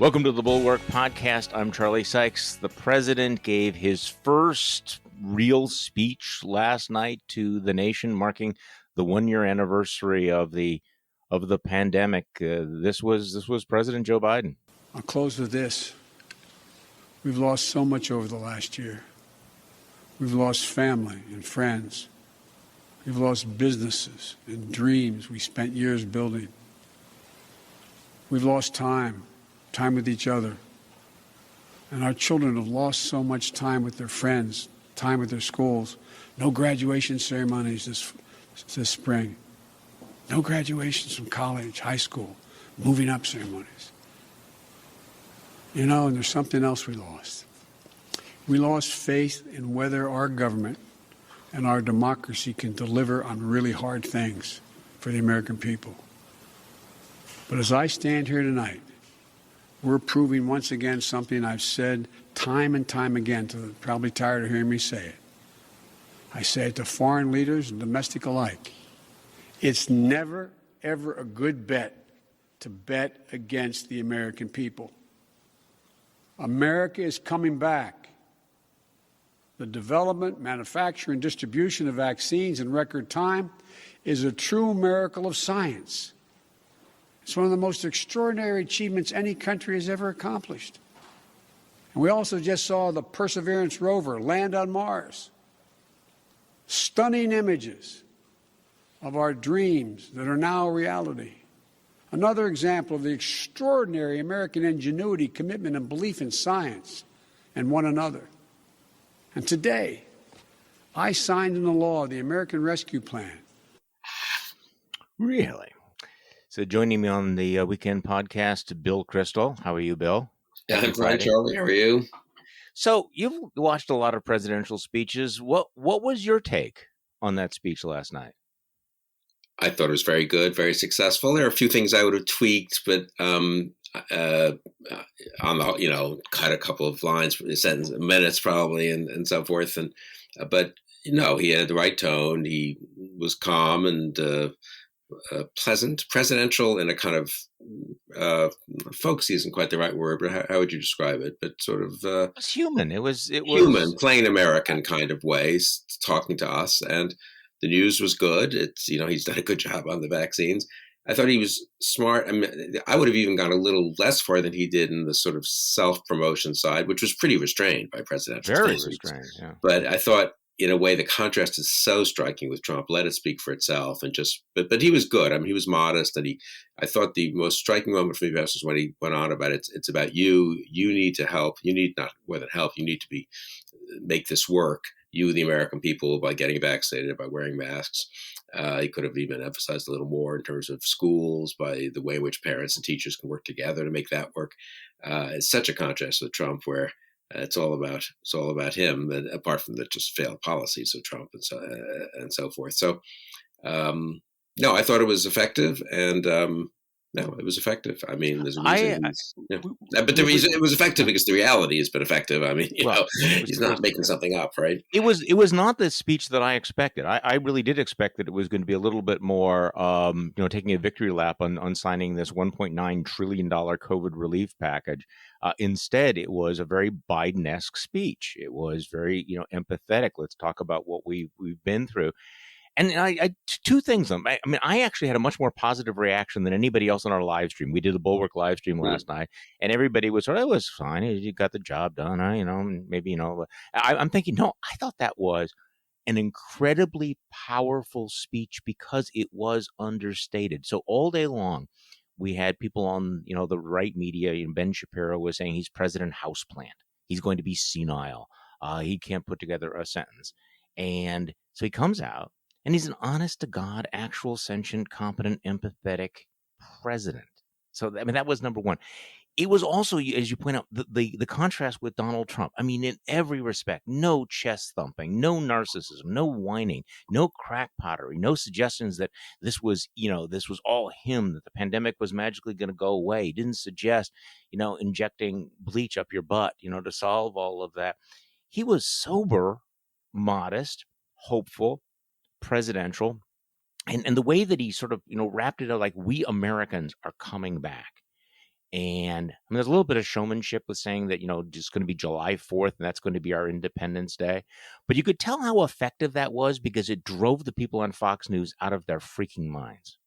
Welcome to the Bulwark podcast. I'm Charlie Sykes. The president gave his first real speech last night to the nation, marking the 1-year anniversary of the pandemic. This was President Joe Biden. I'll close with this. We've lost so much over the last year. We've lost family and friends. We've lost businesses and dreams we spent years building. We've lost time with each other. And our children have lost so much time with their friends, time with their schools. No graduation ceremonies this spring. No graduations from college, high school, moving up ceremonies. You know, and there's something else we lost. We lost faith in whether our government and our democracy can deliver on really hard things for the American people. But as I stand here tonight, we're proving once again something I've said time and time again, probably tired of hearing me say it. I say it to foreign leaders and domestic alike. It's never, ever a good bet to bet against the American people. America is coming back. The development, manufacture, and distribution of vaccines in record time is a true miracle of science. It's one of the most extraordinary achievements any country has ever accomplished. And we also just saw the Perseverance rover land on Mars. Stunning images of our dreams that are now a reality. Another example of the extraordinary American ingenuity, commitment, and belief in science and one another. And today, I signed into law the American Rescue Plan. Really? So joining me on the weekend podcast, Bill Kristol. How are you, Bill? I'm fine, Charlie. How are you? So you've watched a lot of presidential speeches. What was your take on that speech last night? I thought it was very good, very successful. There are a few things I would have tweaked, but on the, cut a couple of lines, minutes probably, and so forth. But he had the right tone. He was calm and pleasant, presidential in a kind of folksy isn't quite the right word, but how would you describe it? But sort of it was human. It was human, plain American kind of ways, talking to us. And the news was good. It's he's done a good job on the vaccines. I thought he was smart. I mean, I would have even gone a little less far than he did in the sort of self-promotion side, which was pretty restrained by presidential Very speeches. restrained, yeah. But I thought, in a way, the contrast is so striking with Trump. Let it speak for itself, and but he was good. I mean, he was modest, and I thought the most striking moment for me was when he went on about it's about you. You need to help. You need not more than help. You need to make this work. You, the American people, by getting vaccinated, by wearing masks. He could have even emphasized a little more in terms of schools, by the way in which parents and teachers can work together to make that work. It's such a contrast with Trump, where it's all about him, and apart from the just failed policies of Trump and so forth. So, no, I thought it was effective, and no, it was effective. I mean, there's a reason. But the reason it was effective because the reality has been effective. I mean, he's not making something up, right? It was not the speech that I expected. I really did expect that it was going to be a little bit more, taking a victory lap on signing this $1.9 trillion COVID relief package. Instead, it was a very Biden-esque speech. It was very, empathetic. Let's talk about what we've been through. And I two things. I mean, I actually had a much more positive reaction than anybody else on our live stream. We did the Bulwark live stream last night, and everybody was sort of, it was fine. You got the job done. I'm thinking, no, I thought that was an incredibly powerful speech because it was understated. So all day long, we had people on, the right media. Ben Shapiro was saying he's president houseplant. He's going to be senile. He can't put together a sentence. And so he comes out. And he's an honest-to-God, actual, sentient, competent, empathetic president. So, I mean, that was number one. It was also, as you point out, the contrast with Donald Trump. I mean, in every respect, no chest thumping, no narcissism, no whining, no crack pottery, no suggestions that this was all him, that the pandemic was magically going to go away. He didn't suggest, injecting bleach up your butt, to solve all of that. He was sober, modest, hopeful, presidential, and the way that he sort of wrapped it up, like, we Americans are coming back. And I mean, there's a little bit of showmanship with saying that, just going to be July 4th and that's going to be our Independence Day. But you could tell how effective that was because it drove the people on Fox News out of their freaking minds.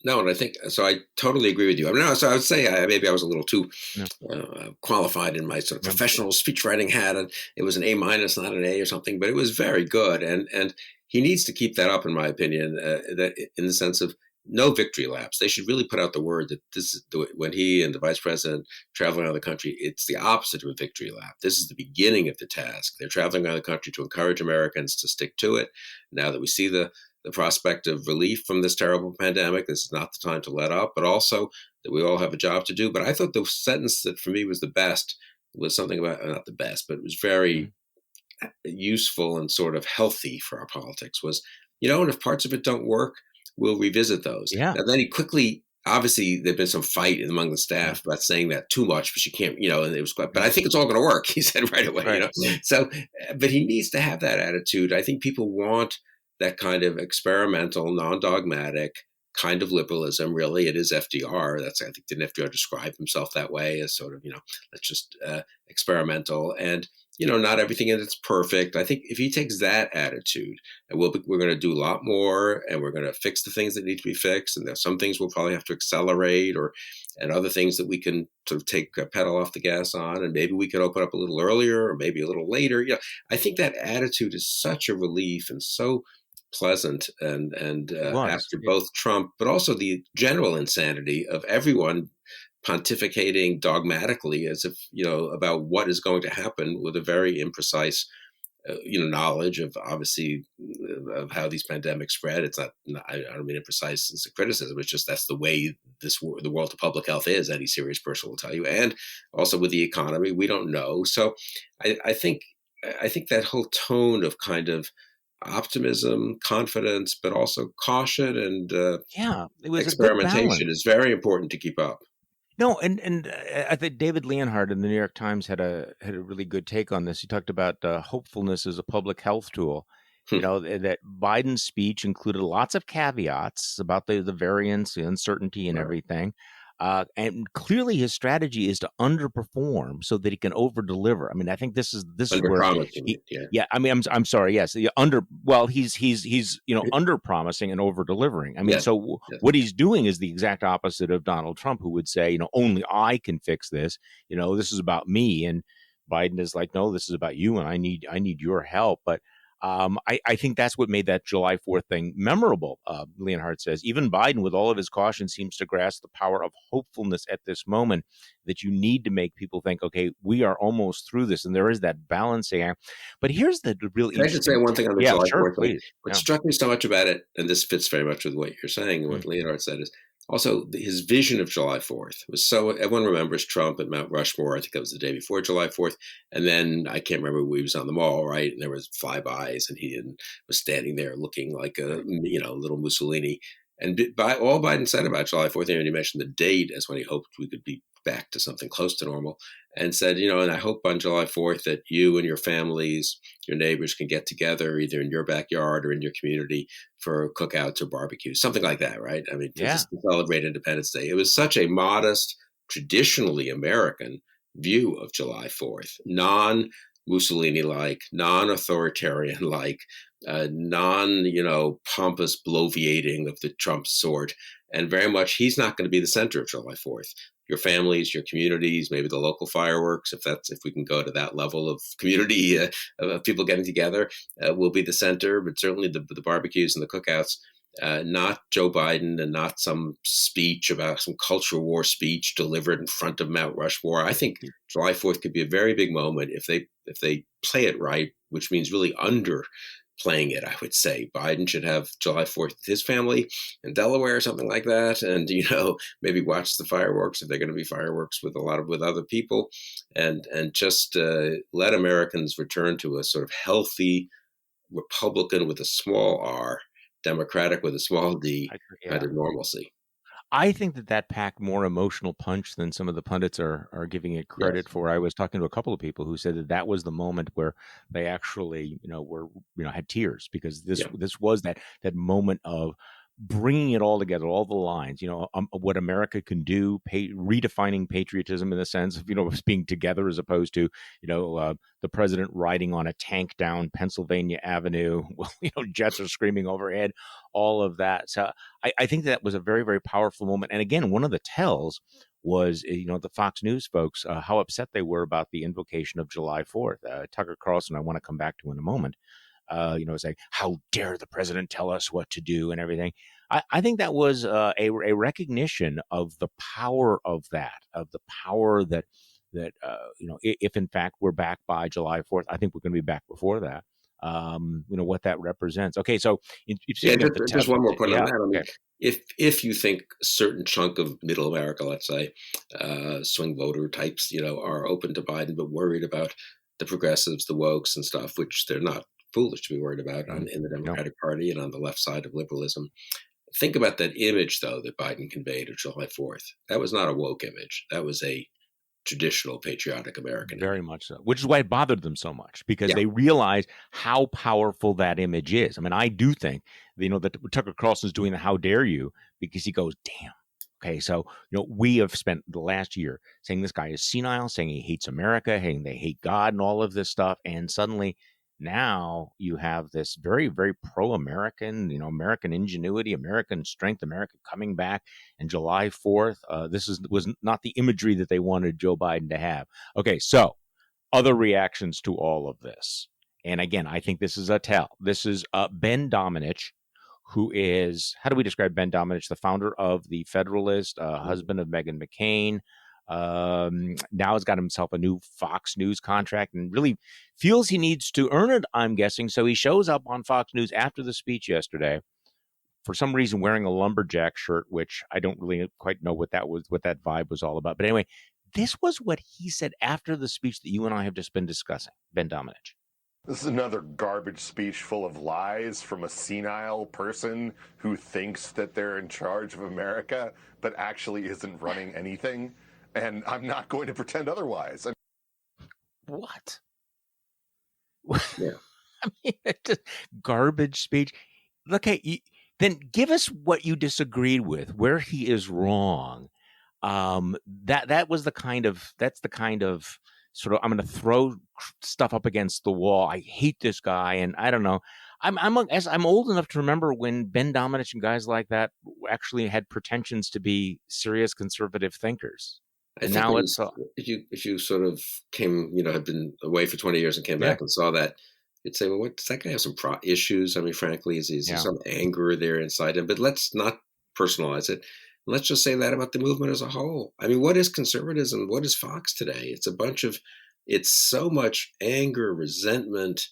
No, and I think so. I totally agree with you. I mean, so I would say maybe I was a little too Yeah. qualified in my sort of Yeah. professional speech writing hat, and it was an A minus, not an A or something. But it was very good, and he needs to keep that up, in my opinion. That in the sense of no victory laps. They should really put out the word that this is when he and the vice president traveling around the country. It's the opposite of a victory lap. This is the beginning of the task. They're traveling around the country to encourage Americans to stick to it. Now that we see the prospect of relief from this terrible pandemic, this is not the time to let up, but also that we all have a job to do. But I thought the sentence that for me was the best was something about, not the best, but it was very useful and sort of healthy for our politics was, and if parts of it don't work, we'll revisit those. Yeah. And then he quickly, obviously there'd been some fight among the staff about saying that too much, but you can't, and it was quite, but I think it's all going to work, he said right away, Right. So, but he needs to have that attitude. I think people want that kind of experimental, non-dogmatic kind of liberalism. Really, it is FDR. I think, didn't FDR describe himself that way, as sort of, let's just experimental, and not everything in it's perfect. I think if he takes that attitude, and we're going to do a lot more, and we're going to fix the things that need to be fixed, and there's some things we'll probably have to accelerate, and other things that we can sort of take a pedal off the gas on, and maybe we can open up a little earlier or maybe a little later. I think that attitude is such a relief and so pleasant, and after both Trump, but also the general insanity of everyone pontificating dogmatically as if about what is going to happen with a very imprecise knowledge of, obviously, of how these pandemics spread. It's not, I don't mean imprecise as a criticism. It's just that's the way the world of public health is. Any serious person will tell you, and also with the economy, we don't know. So I think that whole tone of kind of optimism, confidence, but also caution and it was a good experimentation balance. is very important to keep up. No, and I think David Leonhardt in the New York Times had a really good take on this. He talked about hopefulness as a public health tool. That Biden's speech included lots of caveats about the variants, the uncertainty, and everything. And clearly, his strategy is to underperform so that he can overdeliver. I mean, I think this is where he, yeah. I mean, I'm sorry. Yes, he's under promising and over delivering. I mean, what he's doing is the exact opposite of Donald Trump, who would say, only I can fix this. This is about me. And Biden is like, no, this is about you, and I need your help. But I think that's what made that July 4th thing memorable. Leonhardt says, even Biden, with all of his caution, seems to grasp the power of hopefulness at this moment, that you need to make people think, okay, we are almost through this. And there is that balancing act. But here's the really Can I just say one thing on the July 4th? Please. What struck me so much about it, and this fits very much with what you're saying, and what Leonhardt said, is also his vision of July 4th was so, everyone remembers Trump at Mount Rushmore. I think that was the day before July 4th. And then I can't remember who he was on the mall, right? And there was flybys, and he was standing there looking like a, little Mussolini. And all Biden said about July 4th, and he mentioned the date as when he hoped we could be back to something close to normal, and said, and I hope on July 4th that you and your families, your neighbors can get together either in your backyard or in your community for cookouts or barbecues, something like that, right? I mean, just to celebrate Independence Day. It was such a modest, traditionally American view of July 4th, non-Mussolini-like, non-authoritarian-like, non-pompous bloviating of the Trump sort, and very much he's not going to be the center of July 4th. Your families, your communities, maybe the local fireworks, if we can go to that level of community of people getting together, will be the center. But certainly the barbecues and the cookouts, not Joe Biden, and not some speech about some culture war speech delivered in front of Mount Rushmore. I think July 4th could be a very big moment if they play it right, which means really underplaying it. I would say Biden should have July 4th with his family in Delaware or something like that, and maybe watch the fireworks if they're going to be fireworks with other people, and just let Americans return to a sort of healthy Republican with a small R, Democratic with a small D kind of normalcy. I think that packed more emotional punch than some of the pundits are giving it credit for. I was talking to a couple of people who said that was the moment where they actually, had tears, because this was that moment of bringing it all together, all the lines, what America can do, redefining patriotism in the sense of, us being together as opposed to, the president riding on a tank down Pennsylvania Avenue. Well, jets are screaming overhead, all of that. So I think that was a very, very powerful moment. And again, one of the tells was, the Fox News folks, how upset they were about the invocation of July 4th. Tucker Carlson, I want to come back to in a moment. Saying, how dare the president tell us what to do and everything. I think that was a recognition of the power of that, of the power that if in fact we're back by July 4th, I think we're going to be back before that. What that represents. Okay, so yeah, just one more point on that. I mean, okay. if you think a certain chunk of middle America, let's say, swing voter types, are open to Biden but worried about the progressives, the wokes and stuff, which they're not foolish to be worried about in the Democratic Party and on the left side of liberalism. Think about that image, though, that Biden conveyed of July 4th. That was not a woke image. That was a traditional patriotic American Very image. much so, which is why it bothered them so much, because they realize how powerful that image is. I mean, I do think, that Tucker Carlson's doing the how dare you, because he goes, damn. Okay, so, we have spent the last year saying this guy is senile, saying he hates America, saying they hate God and all of this stuff. And suddenly now you have this very, very pro-American, American ingenuity, American strength, America coming back. And July 4th, was not the imagery that they wanted Joe Biden to have. Okay, so other reactions to all of this. And again, I think this is a tell. This is Ben Domenech, who is, how do we describe Ben Domenech? The founder of The Federalist, husband of Meghan McCain. Now has got himself a new Fox News contract and really feels he needs to earn it, I'm guessing. So he shows up on Fox News after the speech yesterday, for some reason wearing a lumberjack shirt, which I don't really quite know what that vibe was all about. But anyway, this was what he said after the speech that you and I have just been discussing, Ben Domenech. This is another garbage speech full of lies from a senile person who thinks that they're in charge of America, but actually isn't running anything. And I'm not going to pretend otherwise. What? Yeah. I mean, it's just garbage speech. Okay, then give us what you disagreed with, where he is wrong. That's the kind of sort of, I'm going to throw stuff up against the wall. I hate this guy, and I don't know. I'm old enough to remember when Ben Domenech and guys like that actually had pretensions to be serious conservative thinkers. And now it's if you sort of came, had been away for 20 years and came back and saw that, you'd say, well, what does that guy have some issues? I mean, frankly, is there some anger there inside him? But let's not personalize it. Let's just say that about the movement as a whole. I mean, what is conservatism? What is Fox today? It's so much anger, resentment,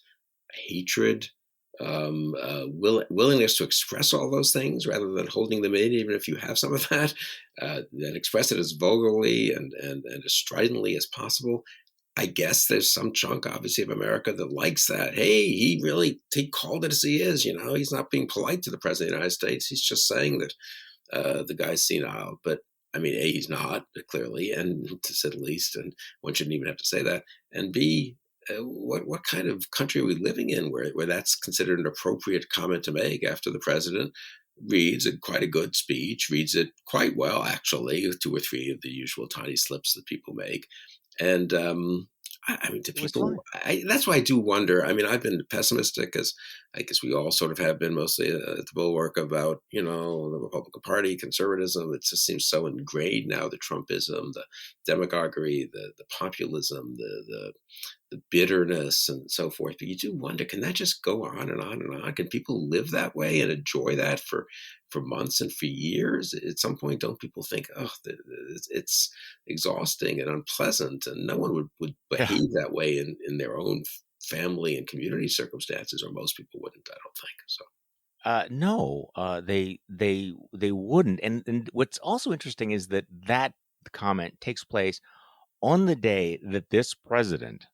hatred, willingness to express all those things rather than holding them in, even if you have some of that, then express it as vulgarly and as stridently as possible. I guess there's some chunk, obviously, of America that likes that. Hey, he called it as he is. He's not being polite to the president of the United States. He's just saying that the guy's senile. But I mean, A, he's not, clearly, and to say the least, and one shouldn't even have to say that. And B, what kind of country are we living in where that's considered an appropriate comment to make after the president reads quite a good speech, reads it quite well, actually, with 2 or 3 of the usual tiny slips that people make. And I mean, to people, that's why I do wonder. I mean, I've been pessimistic, as I guess we all sort of have been, mostly at the Bulwark, about, the Republican Party, conservatism. It just seems so ingrained now, the Trumpism, the demagoguery, the populism, the bitterness and so forth. But you do wonder, can that just go on and on and on? Can people live that way and enjoy that for months and for years? At some point, don't people think, oh, it's exhausting and unpleasant, and no one would behave that way in their own family and community circumstances, or most people wouldn't, I don't think. So. No, they wouldn't. And what's also interesting is that comment takes place on the day that this president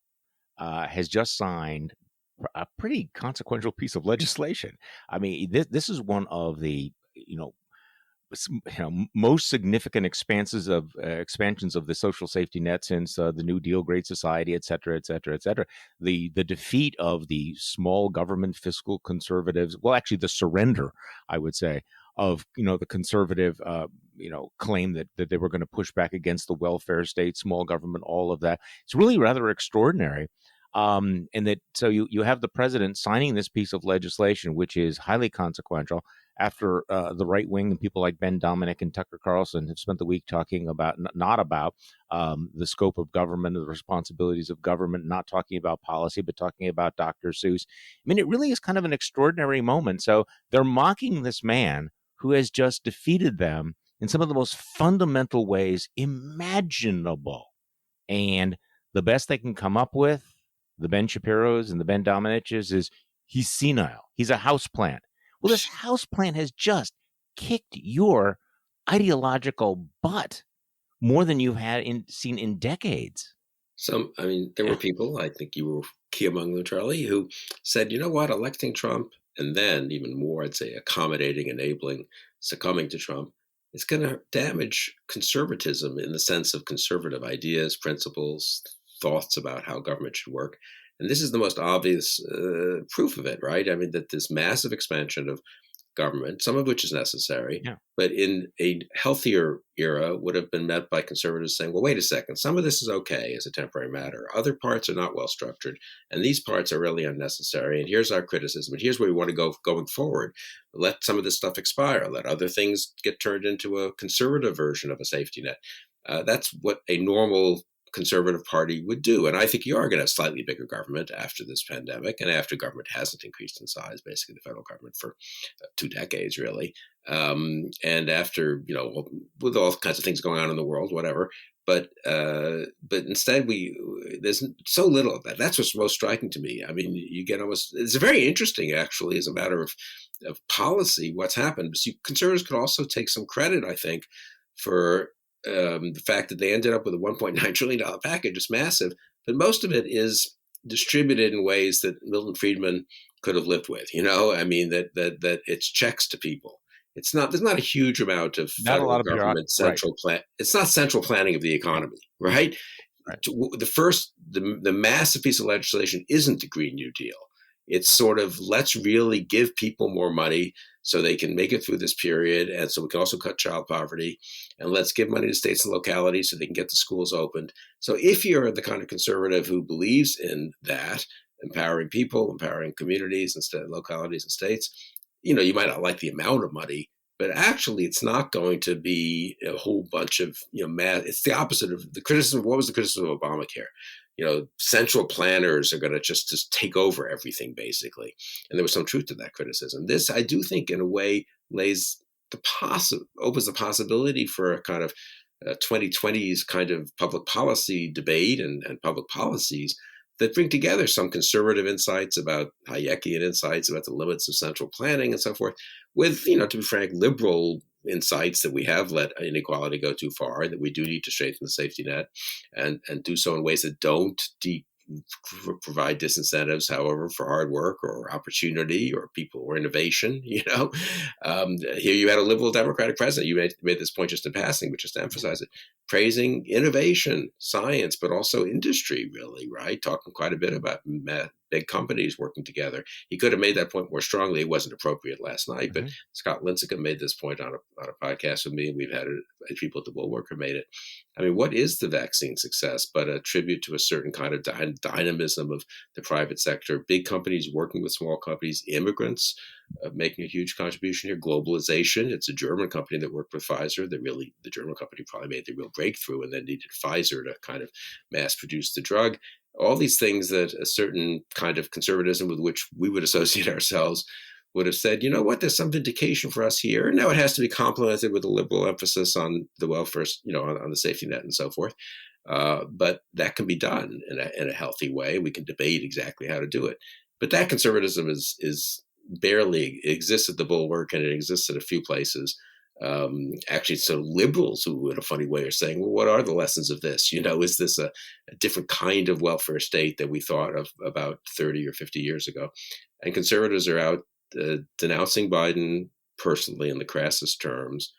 has just signed a pretty consequential piece of legislation. I mean, this is one of the most significant expansions of the social safety net since the New Deal, Great Society, et cetera, et cetera, et cetera. The defeat of the small government fiscal conservatives, well, actually the surrender, I would say, the conservative claim that they were going to push back against the welfare state, small government, all of that. It's really rather extraordinary. And that so you have the president signing this piece of legislation, which is highly consequential, after the right wing and people like Ben Dominic and Tucker Carlson have spent the week talking about not about the scope of government, the responsibilities of government, not talking about policy, but talking about Dr. Seuss. I mean, it really is kind of an extraordinary moment. So they're mocking this man who has just defeated them in some of the most fundamental ways imaginable. And the best they can come up with, the Ben Shapiros and the Ben Dominiches, is he's senile. He's a houseplant. Well, this houseplant has just kicked your ideological butt more than you've seen in decades. There were people, I think you were key among them, Charlie, who said, you know what, electing Trump, and then even more, I'd say, accommodating, enabling, succumbing to Trump, it's going to damage conservatism in the sense of conservative ideas, principles, thoughts about how government should work. And this is the most obvious proof of it, right? I mean, that this massive expansion of government, some of which is necessary, but in a healthier era would have been met by conservatives saying, well, wait a second, some of this is okay as a temporary matter. Other parts are not well structured, and these parts are really unnecessary. And here's our criticism, and here's where we want to go going forward. Let some of this stuff expire. Let other things get turned into a conservative version of a safety net. That's what a normal conservative party would do. And I think you are going to have slightly bigger government after this pandemic and after government hasn't increased in size, basically the federal government for 2 decades, really. And after, with all kinds of things going on in the world, whatever. But instead, there's so little of that. That's what's most striking to me. I mean, you get it's very interesting, actually, as a matter of policy, what's happened. But conservatives could also take some credit, I think, for the fact that they ended up with a $1.9 trillion package is massive, but most of it is distributed in ways that Milton Friedman could have lived with. That it's checks to people. There's not a huge amount of federal government central plan. It's not central planning of the economy, right? The massive piece of legislation isn't the Green New Deal. It's sort of, let's really give people more money so they can make it through this period. And so we can also cut child poverty, and let's give money to states and localities so they can get the schools opened. So if you're the kind of conservative who believes in that, empowering people, empowering communities and localities and states, you might not like the amount of money, but actually it's not going to be a whole bunch of, it's the opposite of the criticism. What was the criticism of Obamacare? Central planners are going to just take over everything, basically. And there was some truth to that criticism. This, I do think, in a way, opens the possibility for a kind of 2020s kind of public policy debate and public policies that bring together some conservative insights about Hayekian insights about the limits of central planning and so forth, with, to be frank, liberal insights that we have let inequality go too far, that we do need to strengthen the safety net and do so in ways that don't provide disincentives, however, for hard work or opportunity or people or innovation. Here you had a liberal Democratic president. You made this point just in passing, but just to emphasize it, praising innovation, science, but also industry, really, right? Talking quite a bit about big companies working together. He could have made that point more strongly. It wasn't appropriate last night, but Scott Lincicome made this point on a podcast with me, and we've had people at the Bulwark have made it. I mean, what is the vaccine success but a tribute to a certain kind of dynamism of the private sector, big companies working with small companies, immigrants making a huge contribution here, globalization. It's a German company that worked with Pfizer. The German company probably made the real breakthrough and then needed Pfizer to kind of mass produce the drug. All these things that a certain kind of conservatism with which we would associate ourselves would have said, you know what, there's some vindication for us here. Now it has to be complemented with a liberal emphasis on the welfare, on the safety net and so forth. But that can be done in a healthy way. We can debate exactly how to do it. But that conservatism is barely exists at the Bulwark, and it exists at a few places. Actually, so liberals who, in a funny way, are saying, well, what are the lessons of this? Is this a different kind of welfare state that we thought of about 30 or 50 years ago? And conservatives are out denouncing Biden personally in the crassest terms,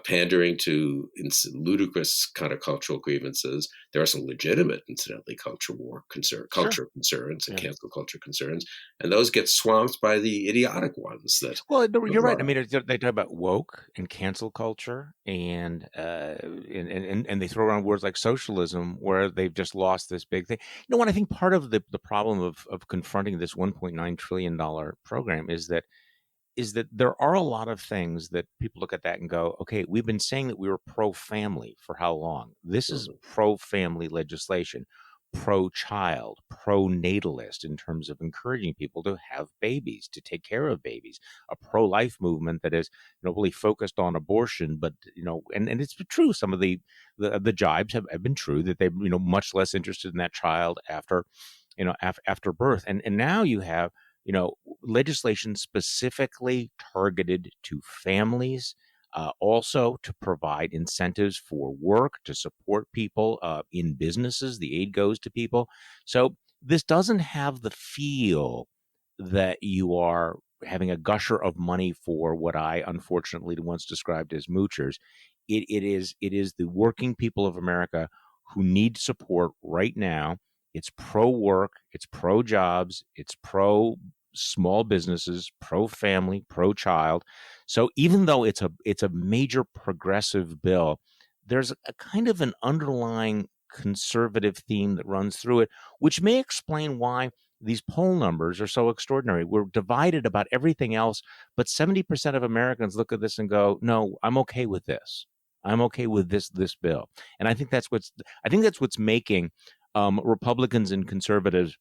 pandering to ludicrous kind of cultural grievances. There are some legitimate, incidentally, Sure. culture concerns and Yeah. cancel culture concerns, and those get swamped by the idiotic ones that. Well, no, you're right. I mean, they talk about woke and cancel culture, and they throw around words like socialism, where they've just lost this big thing. You know what? I think part of the problem of confronting this $1.9 trillion program is that there are a lot of things that people look at that and go, okay, we've been saying that we were pro-family for how long? This is Mhm. pro-family legislation, pro-child, pro-natalist in terms of encouraging people to have babies, to take care of babies, a pro-life movement that is, really focused on abortion, but and it's true. Some of the jibes have been true that they're much less interested in that child after birth, and now you have legislation specifically targeted to families, also to provide incentives for work, to support people in businesses. The aid goes to people. So this doesn't have the feel that you are having a gusher of money for what I unfortunately once described as moochers. It is the working people of America who need support right now. It's pro work, it's pro jobs, it's pro small businesses, pro family, pro child. So even though it's a major progressive bill, there's a kind of an underlying conservative theme that runs through it, which may explain why these poll numbers are so extraordinary. We're divided about everything else, but 70% of Americans look at this and go, "No, I'm okay with this. I'm okay with this bill." And I think that's what's making Republicans and conservatives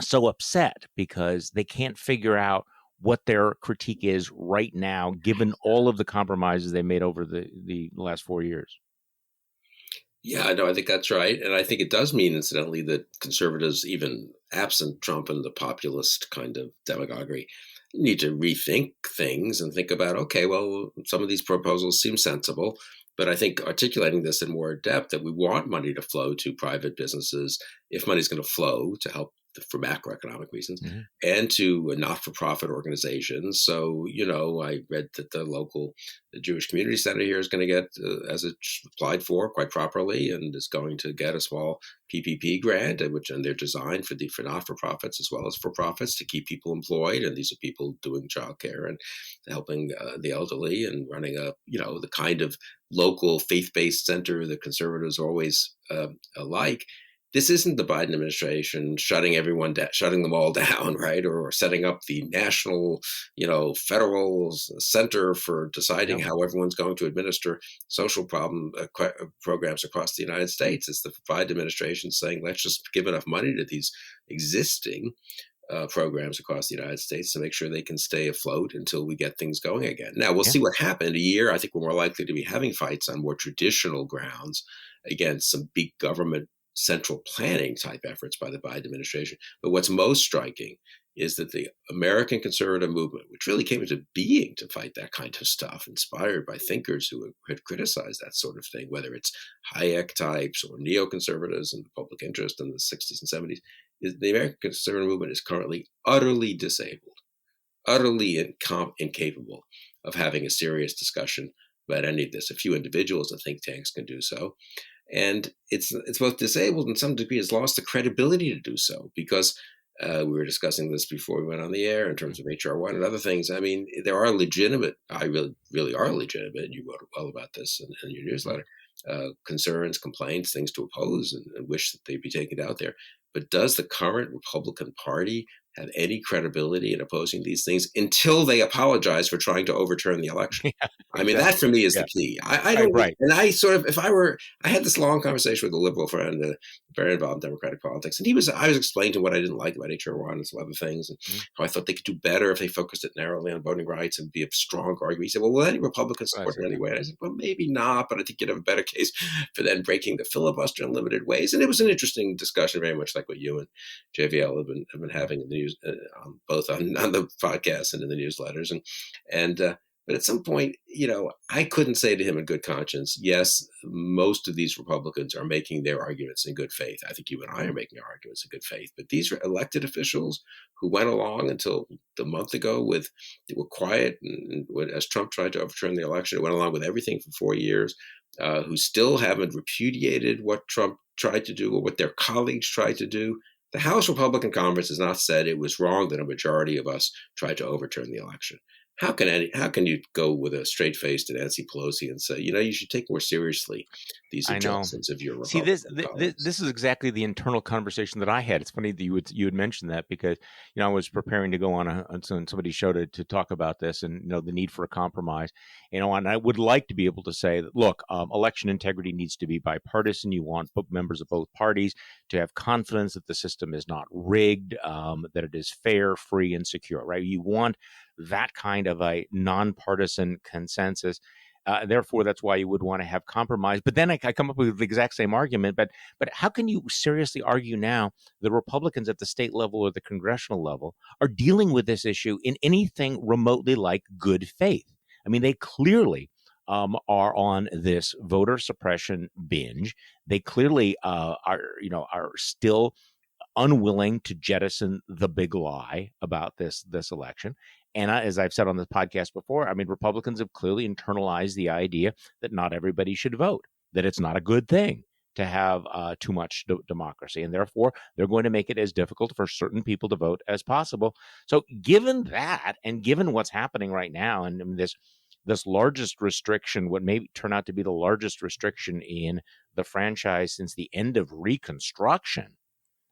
so upset, because they can't figure out what their critique is right now, given all of the compromises they made over the last 4 years. Yeah, no, I think that's right. And I think it does mean, incidentally, that conservatives, even absent Trump and the populist kind of demagoguery, need to rethink things and think about, okay, well, some of these proposals seem sensible. But I think articulating this in more depth, that we want money to flow to private businesses, if money's going to flow to help for macroeconomic reasons, Mm-hmm. and to not-for-profit organizations. So, I read that the Jewish Community Center here is going to get, as it applied for quite properly, and is going to get a small PPP grant, and they're designed for not-for-profits as well as for-profits to keep people employed. And these are people doing childcare and helping the elderly, and running the kind of local faith-based center that conservatives always like. This isn't the Biden administration shutting them all down, right? Or setting up the national, federal center for deciding Yep. how everyone's going to administer social programs across the United States. It's the Biden administration saying, let's just give enough money to these existing programs across the United States to make sure they can stay afloat until we get things going again. Now, we'll Yeah. see what happens in a year. I think we're more likely to be having fights on more traditional grounds against some big government central planning type efforts by the Biden administration. But what's most striking is that the American conservative movement, which really came into being to fight that kind of stuff, inspired by thinkers who had criticized that sort of thing, whether it's Hayek types or neoconservatives in the public interest in the 60s and 70s, the American conservative movement is currently utterly disabled, utterly incapable of having a serious discussion about any of this. A few individuals and think tanks can do so. And it's both disabled and, some degree, has lost the credibility to do so, because we were discussing this before we went on the air in terms of HR1 and other things. I mean, there are legitimate, really are legitimate, and you wrote well about this in your newsletter, concerns, complaints, things to oppose and wish that they be taken out there. But does the current Republican Party have any credibility in opposing these things until they apologize for trying to overturn the election? Yeah. I mean, that Exactly. for me is Yeah. the key. I Right. don't, Right. and I sort of, I had this long conversation with a liberal friend, very involved in Democratic politics, and I was explaining to him what I didn't like about HR1 and some other things, and Mhm. how I thought they could do better if they focused it narrowly on voting rights and be a strong argument. He said, well, will any Republicans I support said, it yeah. anyway? And I said, well, maybe not, but I think you'd have a better case for then breaking the filibuster in limited ways. And it was an interesting discussion, very much like what you and JVL have been having in the news, both on the podcast and in the newsletters. And But at some point, I couldn't say to him in good conscience, yes, most of these Republicans are making their arguments in good faith. I think you and I are making our arguments in good faith. But these are elected officials who went along until a month ago they were quiet, and as Trump tried to overturn the election, it went along with everything for 4 years, who still haven't repudiated what Trump tried to do or what their colleagues tried to do. The House Republican Conference has not said it was wrong that a majority of us tried to overturn the election. How can you go with a straight face to Nancy Pelosi and say, you should take more seriously these I know. objections of your See, Republican colleagues? this is exactly the internal conversation that I had. It's funny that you had mentioned that, because I was preparing to go on somebody's show to talk about this, and the need for a compromise. And I would like to be able to say that, look, election integrity needs to be bipartisan. You want members of both parties to have confidence that the system is not rigged, that it is fair, free, and secure. Right? You want that kind of a nonpartisan consensus. Therefore, that's why you would want to have compromise. But then I come up with the exact same argument. But how can you seriously argue now the Republicans at the state level or the congressional level are dealing with this issue in anything remotely like good faith? I mean, they clearly are on this voter suppression binge. They clearly are still unwilling to jettison the big lie about this election. And as I've said on this podcast before, I mean, Republicans have clearly internalized the idea that not everybody should vote, that it's not a good thing to have too much democracy, and therefore they're going to make it as difficult for certain people to vote as possible. So given that, and given what's happening right now, and this largest restriction, what may turn out to be the largest restriction in the franchise since the end of Reconstruction,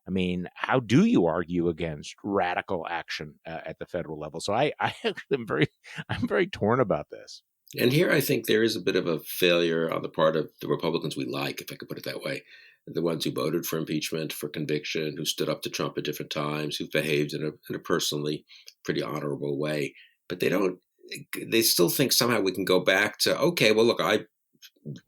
I mean, how do you argue against radical action at the federal level? So I am I'm very torn about this. And here I think there is a bit of a failure on the part of the Republicans we like, if I could put it that way. The ones who voted for impeachment, for conviction, who stood up to Trump at different times, who've behaved in a personally pretty honorable way. But they still think somehow we can go back to, okay, well, look,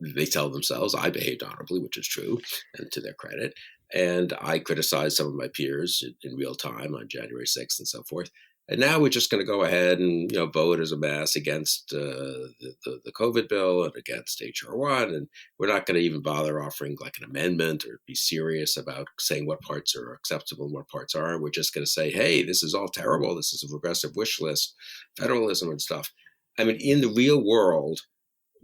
they tell themselves I behaved honorably, which is true, and to their credit. And I criticized some of my peers in real time on January 6th and so forth. And now we're just going to go ahead and vote as a mass against the COVID bill and against HR 1. And we're not going to even bother offering like an amendment or be serious about saying what parts are acceptable and what parts aren't. We're just going to say, hey, this is all terrible. This is a progressive wish list, federalism and stuff. I mean, in the real world,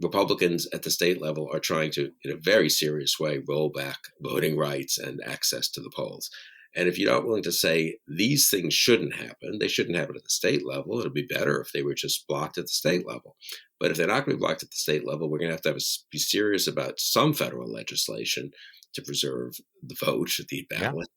Republicans at the state level are trying to, in a very serious way, roll back voting rights and access to the polls. And if you're not willing to say these things shouldn't happen, they shouldn't happen at the state level. It'd be better if they were just blocked at the state level. But if they're not going to be blocked at the state level, we're going to have be serious about some federal legislation to preserve the vote, the ballot,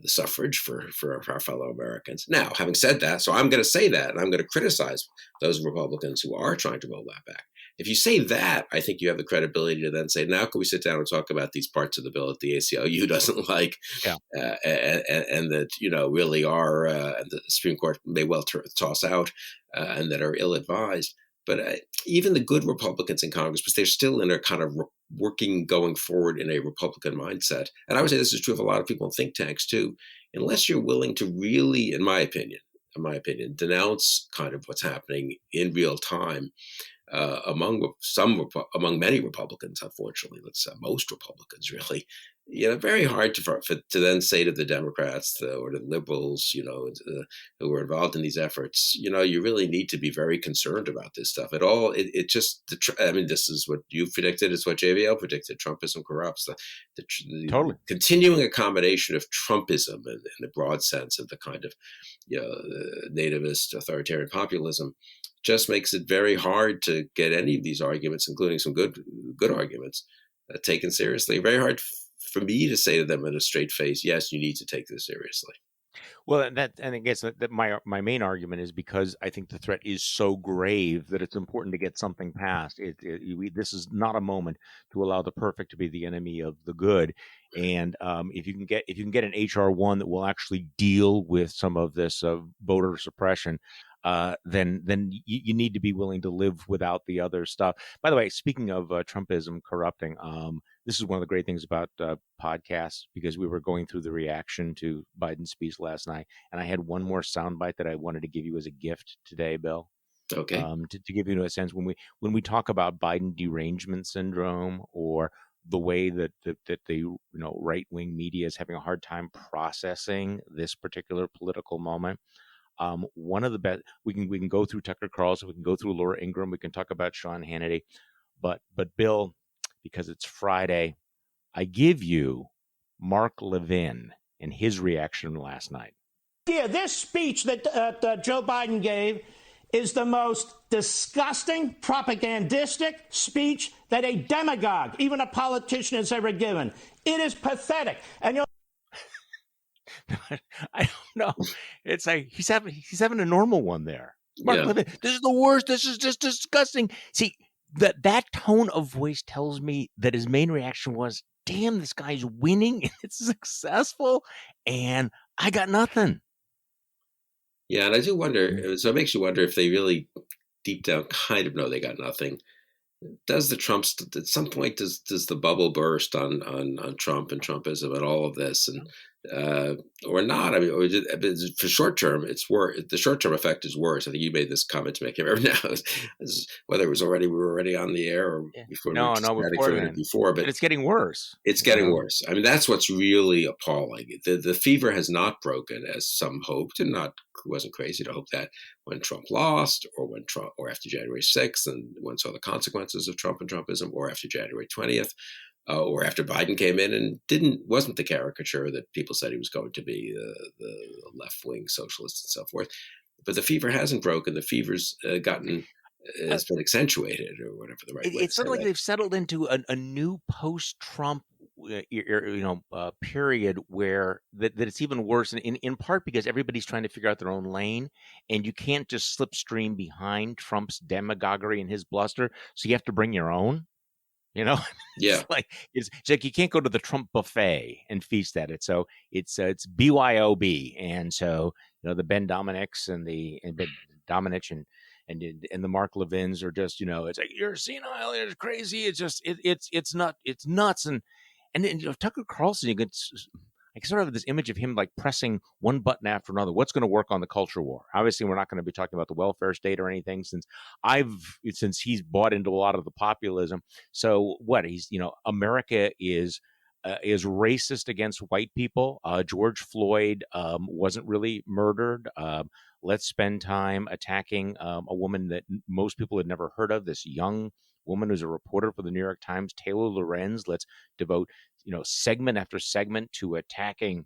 the suffrage for our fellow Americans. Now, having said that, so I'm going to say that, and I'm going to criticize those Republicans who are trying to roll that back. If you say that, I think you have the credibility to then say, now can we sit down and talk about these parts of the bill that the ACLU doesn't like, and that really are, and the Supreme Court may well toss out, and that are ill-advised. But even the good Republicans in Congress, because they're still in a kind of going forward in a Republican mindset, and I would say this is true of a lot of people in think tanks too, unless you're willing to really, in my opinion, denounce kind of what's happening in real time, among many Republicans, unfortunately, let's say most Republicans, really, very hard to then say to the Democrats or the liberals, who are involved in these efforts, you really need to be very concerned about this stuff at all. This is what you predicted. It's what JVL predicted. Trumpism corrupts. The Totally. Continuing accommodation of Trumpism in the broad sense of the kind of nativist authoritarian populism just makes it very hard to get any of these arguments, including some good arguments, taken seriously. Very hard for me to say to them in a straight face, yes, you need to take this seriously. Well, and I guess that my main argument is because I think the threat is so grave that it's important to get something passed. This is not a moment to allow the perfect to be the enemy of the good. And if you can get an HR 1 that will actually deal with some of this voter suppression, then you need to be willing to live without the other stuff. By the way, speaking of Trumpism corrupting, this is one of the great things about podcasts, because we were going through the reaction to Biden's speech last night, and I had one more soundbite that I wanted to give you as a gift today, Bill. Okay. To give you a sense, when we talk about Biden derangement syndrome, or the way that the right wing media is having a hard time processing this particular political moment, one of the best, we can go through Tucker Carlson, we can go through Laura Ingraham, we can talk about Sean Hannity, but Bill, because it's Friday, I give you Mark Levin and his reaction last night. Yeah, this speech that Joe Biden gave is the most disgusting, propagandistic speech that a demagogue, even a politician, has ever given. It is pathetic. And I don't know. It's like he's having a normal one there. Mark Yeah. Levin, this is the worst. This is just disgusting. See, that tone of voice tells me that his main reaction was, damn, this guy's winning and it's successful, and I got nothing. Yeah, and I do wonder. So it makes you wonder if they really deep down kind of know they got nothing. Does the Trumps at some point does the bubble burst on Trump and Trumpism and all of this, and or not? I mean, for short term, it's worse. The short term effect is worse. I think you made this comment to make him now. Whether it was we were already on the air or before, No, before, but it's getting worse. It's getting worse. I mean, that's what's really appalling. The fever has not broken, as some hoped, and wasn't crazy to hope that when Trump lost, or after January 6th, and one saw the consequences of Trump and Trumpism, or after January 20th, or after Biden came in and wasn't the caricature that people said he was going to be, the left wing socialist and so forth. But the fever hasn't broken. The fever's has been accentuated, or whatever the right way. It's sort of like they've settled into a new post-Trump period where that it's even worse, and in part because everybody's trying to figure out their own lane, and you can't just slipstream behind Trump's demagoguery and his bluster, so you have to bring your own. Yeah, it's like you can't go to the Trump buffet and feast at it. So it's BYOB, and so the Ben Dominics and Ben Domenech and the Mark Levins are just it's like, you're senile, it's crazy, it's just it's nuts, and Tucker Carlson, I can sort of have this image of him like pressing one button after another. What's going to work on the culture war? Obviously, we're not going to be talking about the welfare state or anything since he's bought into a lot of the populism. So what he's America is racist against white people. George Floyd wasn't really murdered. Let's spend time attacking a woman that most people had never heard of, this young woman who's a reporter for the New York Times, Taylor Lorenz. Let's devote segment after segment to attacking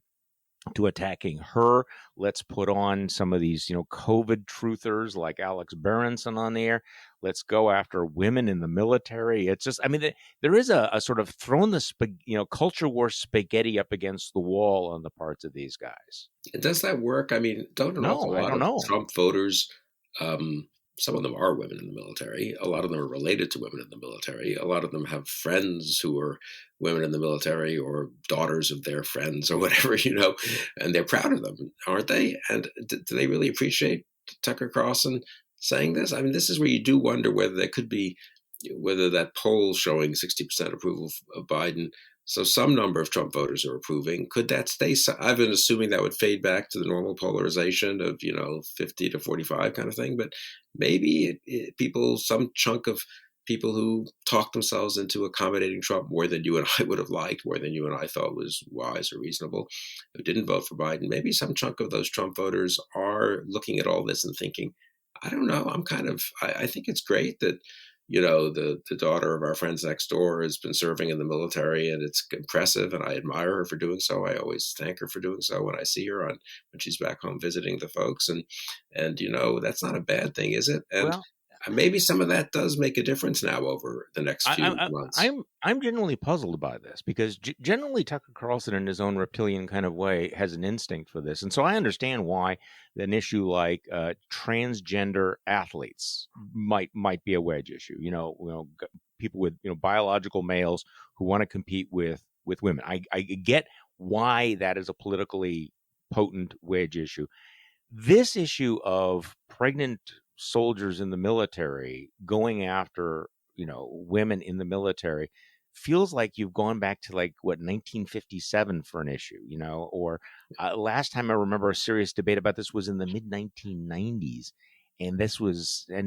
her. Let's put on some of these COVID truthers like Alex Berenson on the air. Let's go after women in the military. It's just, I mean, there is a sort of throwing the culture war spaghetti up against the wall on the parts of these guys. Does that work? I mean, don't an awful lot of Trump voters, some of them are women in the military. A lot of them are related to women in the military. A lot of them have friends who are women in the military, or daughters of their friends, or whatever, and they're proud of them, aren't they? And do they really appreciate Tucker Carlson saying this? I mean, this is where you do wonder whether that poll showing 60% approval of Biden, so some number of Trump voters are approving. Could that stay? I've been assuming that would fade back to the normal polarization of 50 to 45 kind of thing. But maybe some chunk of people who talked themselves into accommodating Trump more than you and I would have liked, more than you and I thought was wise or reasonable, who didn't vote for Biden. Maybe some chunk of those Trump voters are looking at all this and thinking, I don't know. I think it's great that the daughter of our friends next door has been serving in the military, and it's impressive, and I admire her for doing so. I always thank her for doing so when I see her when she's back home visiting the folks, and that's not a bad thing, is it? And maybe some of that does make a difference now over the next few months. I'm genuinely puzzled by this, because generally Tucker Carlson, in his own reptilian kind of way, has an instinct for this, and so I understand why an issue like transgender athletes might be a wedge issue. People with biological males who want to compete with women. I get why that is a politically potent wedge issue. This issue of pregnant soldiers in the military going after women in the military feels like you've gone back to 1957 for an issue, or last time I remember a serious debate about this was in the mid 1990s, And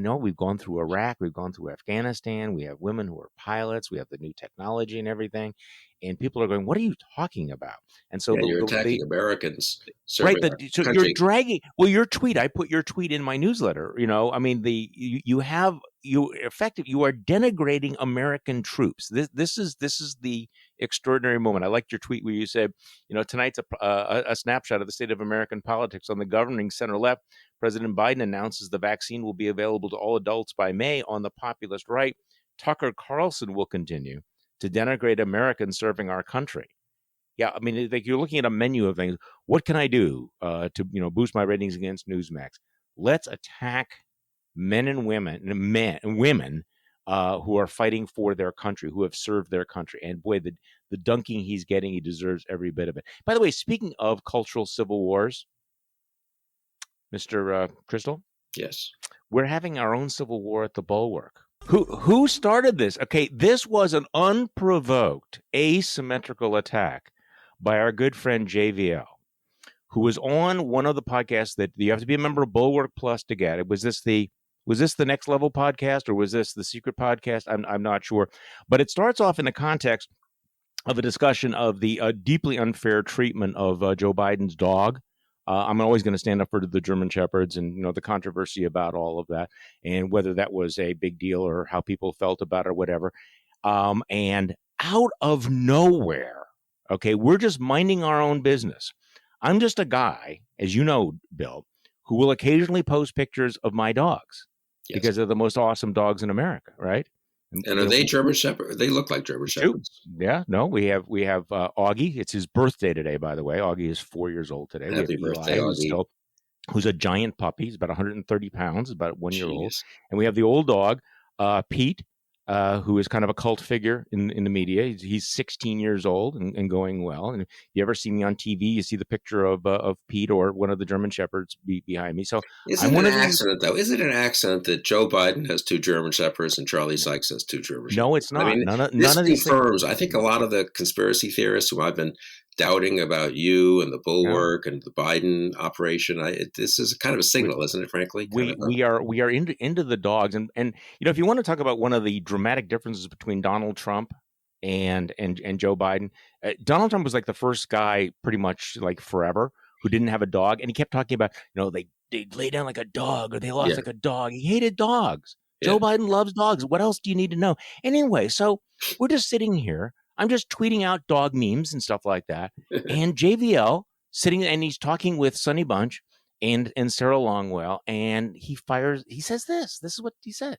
no, we've gone through Iraq, we've gone through Afghanistan, we have women who are pilots, we have the new technology and everything. And people are going, what are you talking about? And so And you're attacking Americans serving our so country. you're dragging, your tweet, I put your tweet in my newsletter, I mean, you are denigrating American troops. This is the extraordinary moment. I liked your tweet where you said, tonight's a snapshot of the state of American politics. On the governing center left, President Biden announces the vaccine will be available to all adults by May. On the populist right, Tucker Carlson will continue to denigrate Americans serving our country. Yeah, I mean, like, you're looking at a menu of things. What can I do to boost my ratings against Newsmax? Let's attack men and women who are fighting for their country, who have served their country. And boy, the dunking he's getting, he deserves every bit of it. By the way, speaking of cultural civil wars, Mr. Kristol, yes, we're having our own civil war at the Bulwark. Who started this? Okay, this was an unprovoked, asymmetrical attack by our good friend JVL, who was on one of the podcasts that you have to be a member of Bulwark Plus to get. Was this the Next Level podcast, or was this the secret podcast? I'm not sure. But it starts off in the context of a discussion of the deeply unfair treatment of Joe Biden's dog. I'm always going to stand up for the German Shepherds and the controversy about all of that and whether that was a big deal or how people felt about it or whatever. And out of nowhere, okay, we're just minding our own business. I'm just a guy, as you know, Bill, who will occasionally post pictures of my dogs because they're the most awesome dogs in America, right? And are they German Shepherds? They look like German Shepherds. Yeah, no, we have Augie. It's his birthday today, by the way. Augie is 4 years old today. Happy birthday, Augie. Who's a giant puppy. He's about 130 pounds, about 1 year old. And we have the old dog, Pete, who is kind of a cult figure in the media. He's 16 years old and going well. And if you ever see me on TV, you see the picture of Pete or one of the German Shepherds behind me. So Isn't it an accident that Joe Biden has 2 German Shepherds and Charlie Sykes has 2 German Shepherds? No, it's not. I mean, none of these confirms. I think a lot of the conspiracy theorists who I've been doubting about you and the Bulwark and the Biden operation. This is kind of a signal, isn't it? Frankly, we are into the dogs, and if you want to talk about one of the dramatic differences between Donald Trump and Joe Biden, Donald Trump was like the first guy, pretty much like forever, who didn't have a dog, and he kept talking about they lay down like a dog or they lost like a dog. He hated dogs. Joe Biden loves dogs. What else do you need to know? Anyway, so we're just sitting here. I'm just tweeting out dog memes and stuff like that. And JVL sitting and he's talking with Sonny Bunch and Sarah Longwell, and he says this is what he said.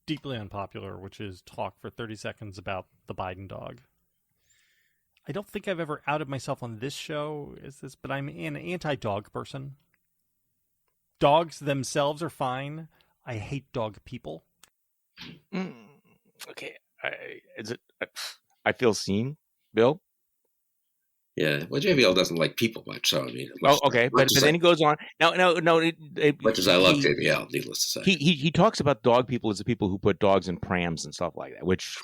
Deeply unpopular, which is talk for 30 seconds about the Biden dog. I don't think I've ever outed myself on this show, but I'm an anti-dog person. Dogs themselves are fine. I hate dog people. Okay. I feel seen, Bill. Yeah, well, JVL doesn't like people much, so I mean. Okay, but then he goes on. No. Much as I love JVL, needless to say, he talks about dog people as the people who put dogs in prams and stuff like that, which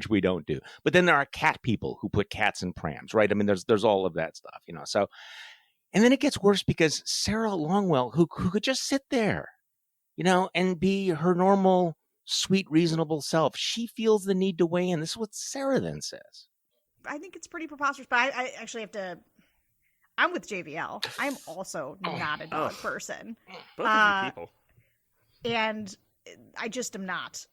we don't do. But then there are cat people who put cats in prams, right? I mean, there's all of that stuff, So, and then it gets worse because Sarah Longwell, who could just sit there, and be her normal, sweet, reasonable self, she feels the need to weigh in. This is what Sarah then says. I think it's pretty preposterous, but I actually have to. I'm with JVL. I'm also not a dog person. Both of you people. And I just am not.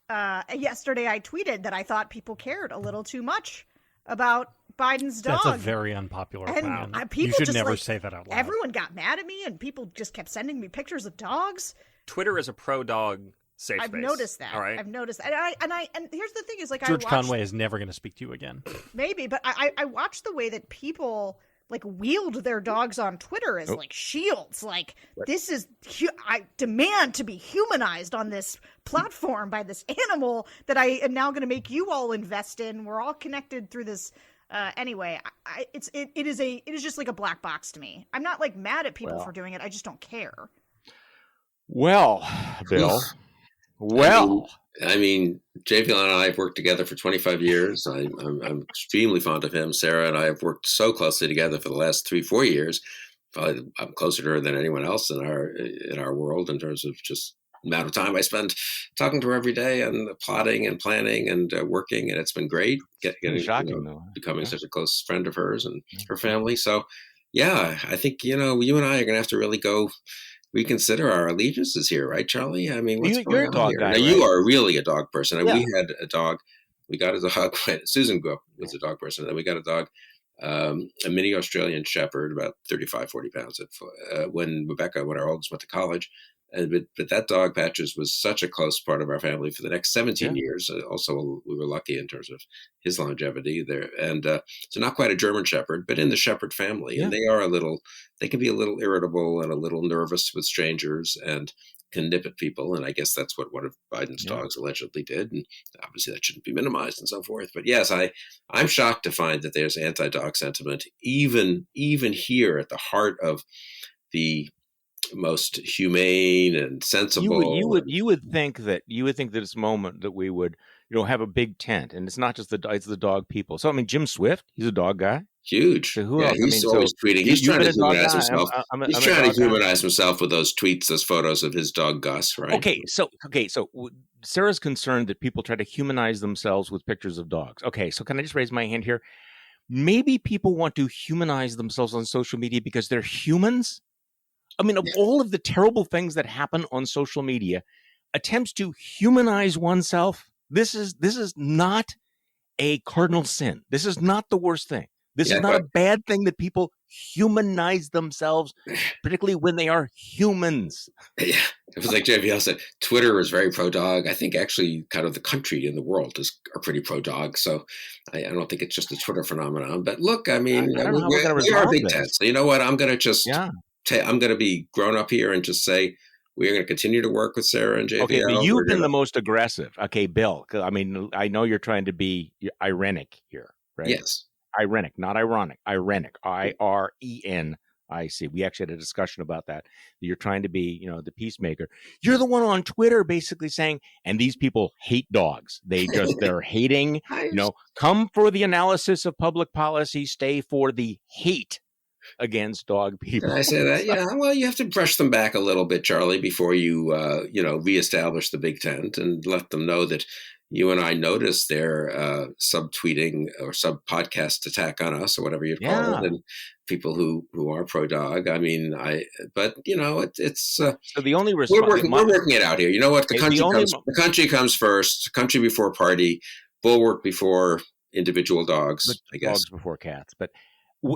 Yesterday I tweeted that I thought people cared a little too much about Biden's dog. That's a very unpopular opinion. You should never say that out loud. Everyone got mad at me, and people just kept sending me pictures of dogs. Twitter is a pro-dog safe I've space. Noticed that. All right. I've noticed that. And here's the thing is, like, George Conway is never going to speak to you again. Maybe, but I watched the way that people like wield their dogs on Twitter as like shields. Like, this is I demand to be humanized on this platform by this animal that I am now going to make you all invest in. We're all connected through this. Anyway, it is just like a black box to me. I'm not like mad at people for doing it. I just don't care. Well, Bill. Well, I mean, JVL and I have worked together for 25 years. I'm extremely fond of him. Sarah and I have worked so closely together for the last 3-4 years. Probably I'm closer to her than anyone else in our world in terms of just amount of time I spend talking to her every day and plotting and planning and working, and it's been great getting Shocking, though. becoming Yeah. such a close friend of hers and Yeah. her family. So, yeah, I think you and I are going to have to really go reconsider our allegiances here, right, Charlie? I mean, what's You're going a on dog here? guy, Now, you right? are really a dog person, and Yeah. we had a dog. We got a dog when Susan was a dog person, and then we got a dog. A mini Australian Shepherd, about 35, 40 pounds, when our oldest, went to college. But that dog, Patches, was such a close part of our family for the next 17 years. Also, we were lucky in terms of his longevity there. And so not quite a German Shepherd, but in the Shepherd family. Yeah. And they can be a little irritable and a little nervous with strangers and can nip at people. And I guess that's what one of Biden's dogs allegedly did. And obviously that shouldn't be minimized and so forth. But yes, I'm shocked to find that there's anti-dog sentiment, even here at the heart of the most humane and sensible. You would think that it's a moment that we would have a big tent, and it's not just it's the dog people. So I mean, Jim Swift, he's a dog guy. Huge. So who yeah, else? he's always tweeting. He's trying to humanize himself. He's trying to humanize himself with those tweets, those photos of his dog Gus, right? Okay, so Sarah's concerned that people try to humanize themselves with pictures of dogs. Okay, so can I just raise my hand here? Maybe people want to humanize themselves on social media because they're humans. I mean, of all of the terrible things that happen on social media, attempts to humanize oneself, this is not a cardinal sin. This is not the worst thing. This is not a bad thing that people humanize themselves, particularly when they are humans. Yeah, it was like JVL said, Twitter is very pro-dog. I think actually kind of the country and the world are pretty pro-dog. So I don't think it's just a Twitter phenomenon. But look, I mean, we are a big tent. So you know what? I'm going to just I'm going to be grown up here and just say, we're going to continue to work with Sarah and JVL. Okay, but you've been the most aggressive. Okay, Bill, I mean, I know you're trying to be ironic here, right? Yes. Ironic, not ironic. Irenic, IRENIC. We actually had a discussion about that. You're trying to be, the peacemaker. You're the one on Twitter basically saying, and these people hate dogs. They're hating, come for the analysis of public policy, stay for the hate against dog people. Did I say that? Yeah. Well, you have to brush them back a little bit, Charlie, before you, reestablish the big tent and let them know that you and I noticed their subtweeting or sub-podcast attack on us or whatever you'd call it, and people who are pro-dog. I mean, it's so the only response we're working it out here. You know what? The country comes first. Country before party. Bulwark before individual dogs. I guess dogs before cats, but.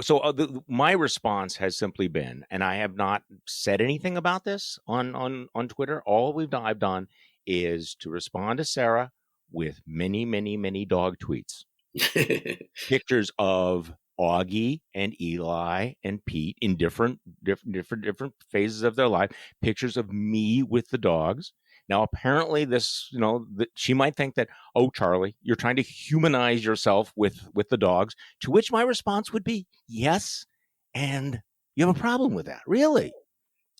So my response has simply been, and I have not said anything about this on Twitter. All I've done is to respond to Sarah with many, many, many dog tweets, pictures of Augie and Eli and Pete in different phases of their life, pictures of me with the dogs. Now, apparently this, she might think that, oh, Charlie, you're trying to humanize yourself with the dogs, to which my response would be yes. And you have a problem with that, really?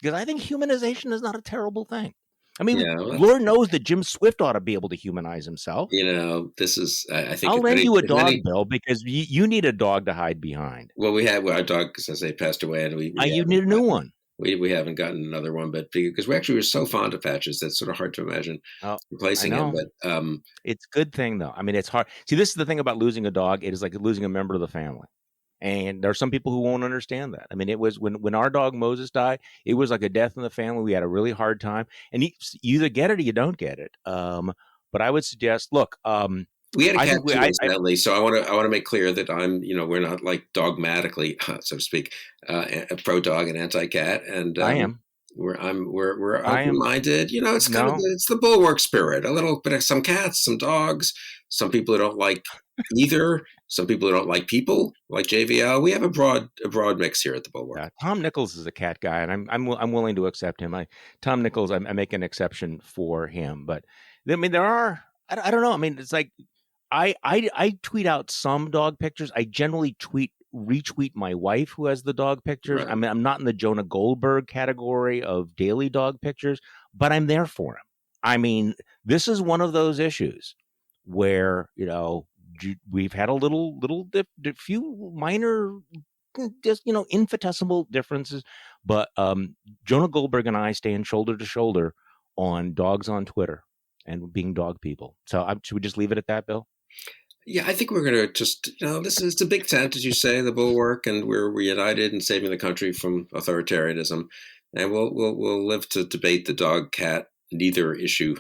Because I think humanization is not a terrible thing. I mean, Lord knows that Jim Swift ought to be able to humanize himself. This is, I think. I'll lend you a dog, Bill, because you need a dog to hide behind. Well, we have our dog, as I say, passed away, and you need a new one. We haven't gotten another one, but because we actually were so fond of Patches, that's sort of hard to imagine replacing him. But it's a good thing, though. I mean, it's hard. See, this is the thing about losing a dog. It is like losing a member of the family. And there are some people who won't understand that. I mean, it was when our dog Moses died, it was like a death in the family. We had a really hard time. And you either get it or you don't get it. But I would suggest, look, we had a cat too, incidentally. So I want to make clear that I'm, we're not like dogmatically, so to speak, pro dog and anti cat. And I am. We're open minded. It's kind of it's the Bulwark spirit. A little bit of some cats, some dogs. Some people who don't like either. Some people who don't like people, like JVL. We have a broad mix here at the Bulwark. Yeah, Tom Nichols is a cat guy, and I'm willing to accept him. Tom Nichols, I make an exception for him. But I mean, there are. I don't know. I mean, it's like. I tweet out some dog pictures. I generally retweet my wife who has the dog pictures. Right. I mean, I'm not in the Jonah Goldberg category of daily dog pictures, but I'm there for him. I mean, this is one of those issues where, we've had a few minor, just, infinitesimal differences, but Jonah Goldberg and I stand shoulder to shoulder on dogs on Twitter and being dog people. So should we just leave it at that, Bill? Yeah, I think we're going to just, it's a big tent, as you say, the Bulwark, and we're united in saving the country from authoritarianism. And we'll live to debate the dog cat neither issue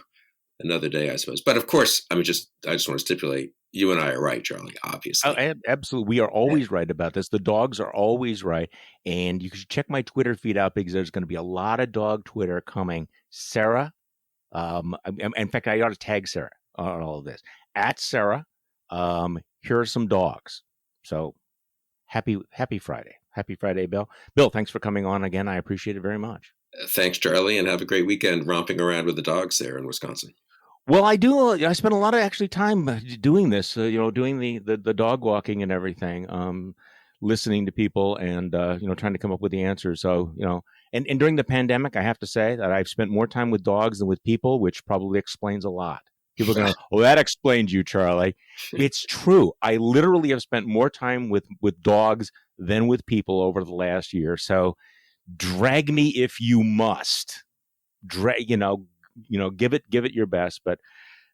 another day, I suppose. But of course, I just want to stipulate, you and I are right, Charlie, obviously. Oh, absolutely. We are always right about this. The dogs are always right. And you should check my Twitter feed out because there's going to be a lot of dog Twitter coming. Sarah, in fact, I ought to tag Sarah on all of this. At Sarah, here are some dogs. So happy Friday. Happy Friday, Bill. Bill, thanks for coming on again. I appreciate it very much. Thanks, Charlie, and have a great weekend romping around with the dogs there in Wisconsin. Well, I do. I spend a lot of time doing this, doing the dog walking and everything, listening to people and, trying to come up with the answers. So, and during the pandemic, I have to say that I've spent more time with dogs than with people, which probably explains a lot. People are going, "Oh, that explains you, Charlie." It's true. I literally have spent more time with dogs than with people over the last year. So drag me if you must. Give it your best, but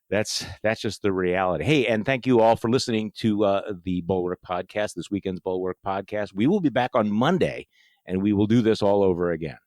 that's just the reality. Hey, and thank you all for listening to the Bulwark podcast, this weekend's Bulwark podcast. We will be back on Monday, and we will do this all over again.